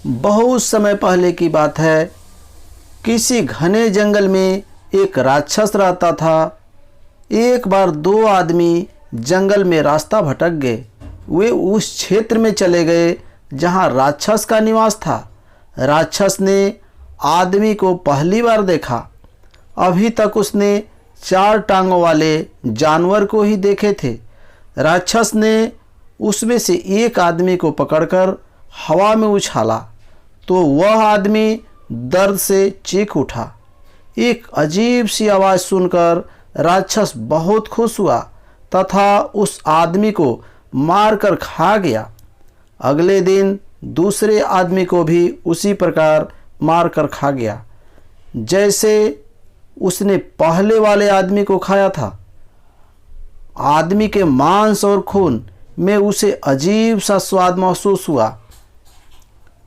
बहुत समय पहले की बात है। किसी घने जंगल में एक राक्षस रहता था। एक बार दो आदमी जंगल में रास्ता भटक गए। वे उस क्षेत्र में चले गए जहां राक्षस का निवास था। राक्षस ने आदमी को पहली बार देखा। अभी तक उसने 4 टांगों वाले जानवर को ही देखे थे। राक्षस ने उसमें से एक आदमी को पकड़कर हवा में उछाला तो वह आदमी दर्द से चीख उठा। एक अजीब सी आवाज़ सुनकर राक्षस बहुत खुश हुआ तथा उस आदमी को मारकर खा गया। अगले दिन दूसरे आदमी को भी उसी प्रकार मारकर खा गया जैसे उसने पहले वाले आदमी को खाया था। आदमी के मांस और खून में उसे अजीब सा स्वाद महसूस हुआ।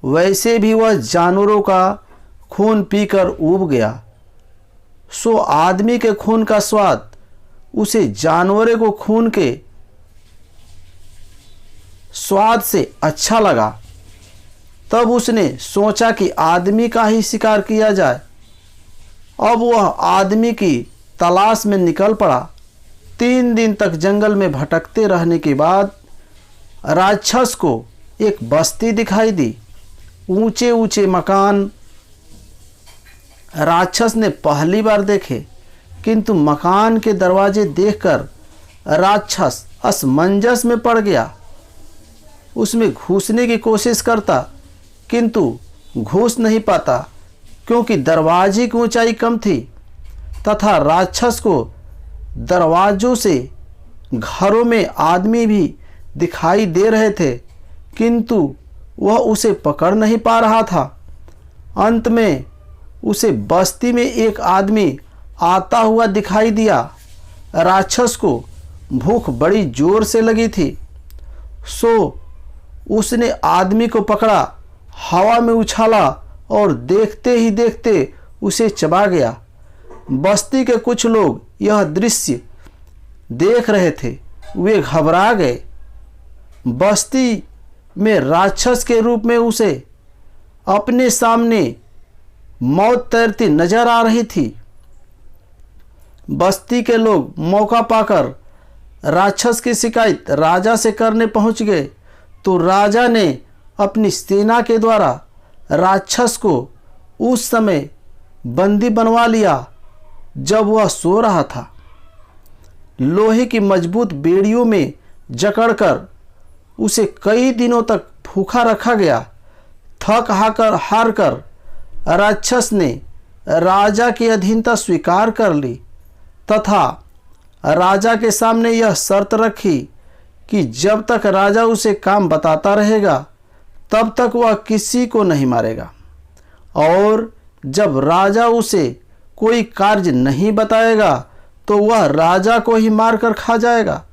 वैसे भी वह जानवरों का खून पीकर ऊब गया। सो आदमी के खून का स्वाद उसे जानवरों को खून के स्वाद से अच्छा लगा। तब उसने सोचा कि आदमी का ही शिकार किया जाए। अब वह आदमी की तलाश में निकल पड़ा। 3 दिन तक जंगल में भटकते रहने के बाद राक्षस को एक बस्ती दिखाई दी। ऊंचे ऊंचे मकान राक्षस ने पहली बार देखे, किंतु मकान के दरवाजे देखकर राक्षस असमंजस में पड़ गया। उसमें घुसने की कोशिश करता किंतु घुस नहीं पाता क्योंकि दरवाजे की ऊंचाई कम थी तथा राक्षस को दरवाजों से घरों में आदमी भी दिखाई दे रहे थे, किंतु वह उसे पकड़ नहीं पा रहा था। अंत में उसे बस्ती में एक आदमी आता हुआ दिखाई दिया। राक्षस को भूख बड़ी जोर से लगी थी, सो उसने आदमी को पकड़ा, हवा में उछाला और देखते ही देखते उसे चबा गया। बस्ती के कुछ लोग यह दृश्य देख रहे थे। वे घबरा गए। बस्ती में राक्षस के रूप में उसे अपने सामने मौत तैरती नजर आ रही थी। बस्ती के लोग मौका पाकर राक्षस की शिकायत राजा से करने पहुंच गए तो राजा ने अपनी सेना के द्वारा राक्षस को उस समय बंदी बनवा लिया जब वह सो रहा था। लोहे की मजबूत बेड़ियों में जकड़कर उसे कई दिनों तक भूखा रखा गया। थक हार कर राक्षस ने राजा की अधीनता स्वीकार कर ली तथा राजा के सामने यह शर्त रखी कि जब तक राजा उसे काम बताता रहेगा तब तक वह किसी को नहीं मारेगा, और जब राजा उसे कोई कार्य नहीं बताएगा तो वह राजा को ही मारकर खा जाएगा।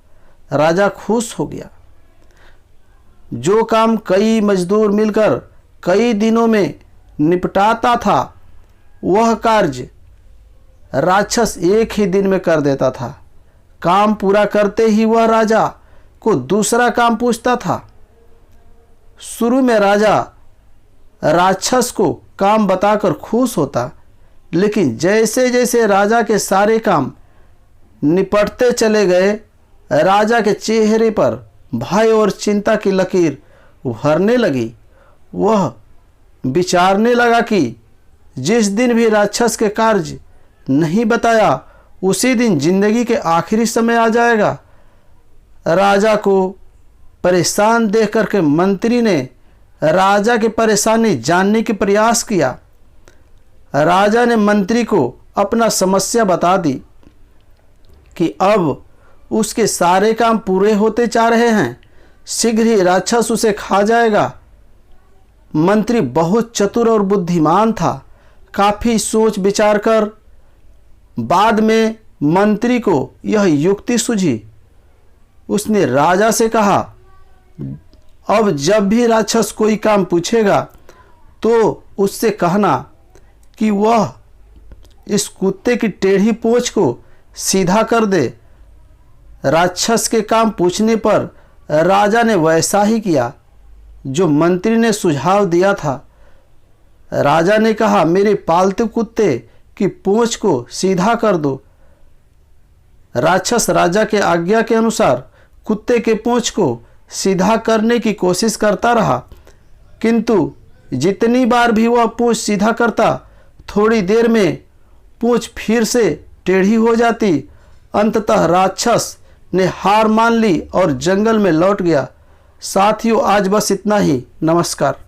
राजा खुश हो गया। जो काम कई मजदूर मिलकर कई दिनों में निपटाता था वह कार्य राक्षस एक ही दिन में कर देता था। काम पूरा करते ही वह राजा को दूसरा काम पूछता था। शुरू में राजा राक्षस को काम बताकर खुश होता, लेकिन जैसे जैसे राजा के सारे काम निपटते चले गए राजा के चेहरे पर भय और चिंता की लकीर उभरने लगी। वह विचारने लगा कि जिस दिन भी राक्षस के कार्य नहीं बताया उसी दिन जिंदगी के आखिरी समय आ जाएगा। राजा को परेशान देख करके मंत्री ने राजा की परेशानी जानने की प्रयास किया। राजा ने मंत्री को अपना समस्या बता दी कि अब उसके सारे काम पूरे होते जा रहे हैं, शीघ्र ही राक्षस उसे खा जाएगा। मंत्री बहुत चतुर और बुद्धिमान था। काफ़ी सोच विचार कर बाद में मंत्री को यह युक्ति सूझी। उसने राजा से कहा, अब जब भी राक्षस कोई काम पूछेगा तो उससे कहना कि वह इस कुत्ते की टेढ़ी पूंछ को सीधा कर दे। राक्षस के काम पूछने पर राजा ने वैसा ही किया जो मंत्री ने सुझाव दिया था। राजा ने कहा, मेरे पालतू कुत्ते की पूंछ को सीधा कर दो। राक्षस राजा के आज्ञा के अनुसार कुत्ते के पूंछ को सीधा करने की कोशिश करता रहा, किंतु जितनी बार भी वह पूंछ सीधा करता, थोड़ी देर में पूंछ फिर से टेढ़ी हो जाती। अंततः राक्षस ने हार मान ली और जंगल में लौट गया। साथियों, आज बस इतना ही। नमस्कार।